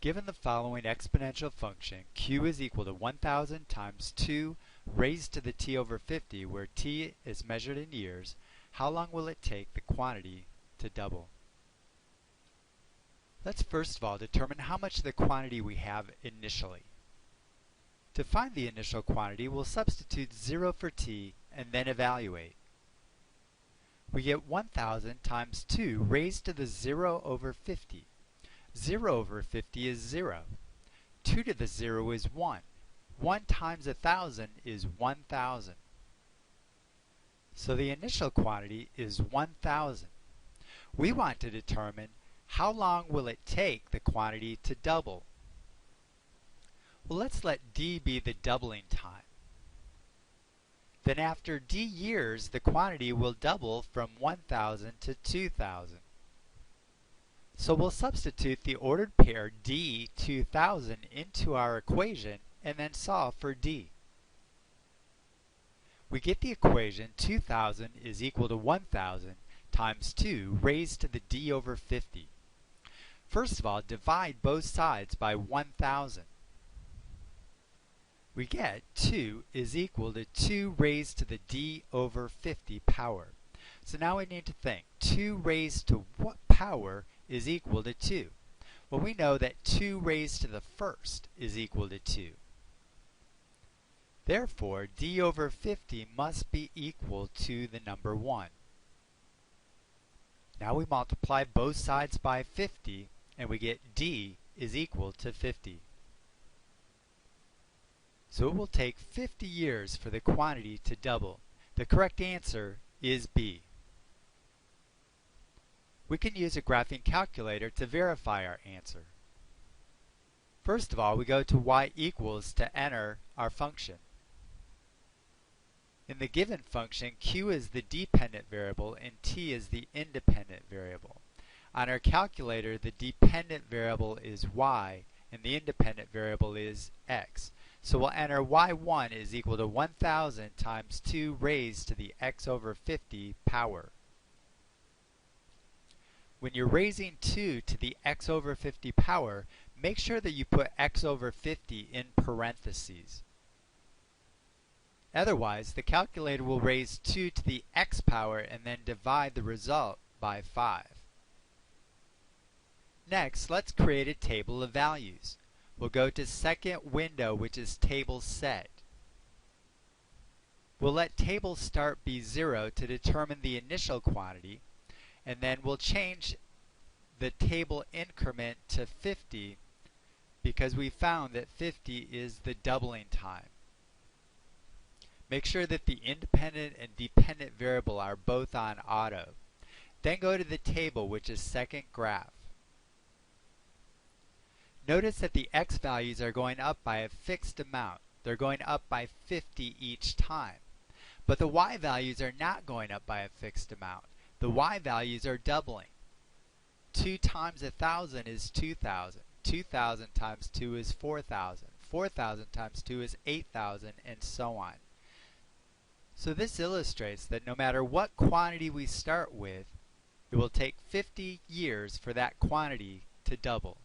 Given the following exponential function, q is equal to 1000 times 2 raised to the t over 50, where t is measured in years, how long will it take the quantity to double? Let's first of all determine how much of the quantity we have initially. To find the initial quantity, we'll substitute 0 for t and then evaluate. We get 1000 times 2 raised to the 0 over 50. 0 over 50 is 0. 2 to the 0 is 1. 1 times 1000 is 1000. So the initial quantity is 1000. We want to determine how long will it take the quantity to double. Well, let's let d be the doubling time. Then after d years, the quantity will double from 1000 to 2000. So we'll substitute the ordered pair d 2000 into our equation and then solve for d. We get the equation 2000 is equal to 1000 times 2 raised to the d over 50. First of all, divide both sides by 1000. We get 2 is equal to 2 raised to the d over 50 power. So now we need to think, 2 raised to what power is equal to 2? Well, we know that 2 raised to the first is equal to 2. Therefore, d over 50 must be equal to the number 1. Now we multiply both sides by 50 and we get d is equal to 50. So it will take 50 years for the quantity to double. The correct answer is B. We can use a graphing calculator to verify our answer. First of all, we go to y equals to enter our function. In the given function, q is the dependent variable and t is the independent variable. On our calculator, the dependent variable is y and the independent variable is x. So we'll enter y1 is equal to 1000 times 2 raised to the x over 50 power. When you're raising 2 to the x over 50 power, make sure that you put x over 50 in parentheses. Otherwise, the calculator will raise 2 to the x power and then divide the result by 5. Next, let's create a table of values. We'll go to second window, which is table set. We'll let table start be 0 to determine the initial quantity, and then we'll change the table increment to 50 because we found that 50 is the doubling time. Make sure that the independent and dependent variable are both on auto. Then go to the table, which is second graph. Notice that the x values are going up by a fixed amount. They're going up by 50 each time. But the y values are not going up by a fixed amount. The y values are doubling. 2 times 1000 is 2000. 2000 times 2 is 4000. 4000 times 2 is 8000, and so on. So this illustrates that no matter what quantity we start with, it will take 50 years for that quantity to double.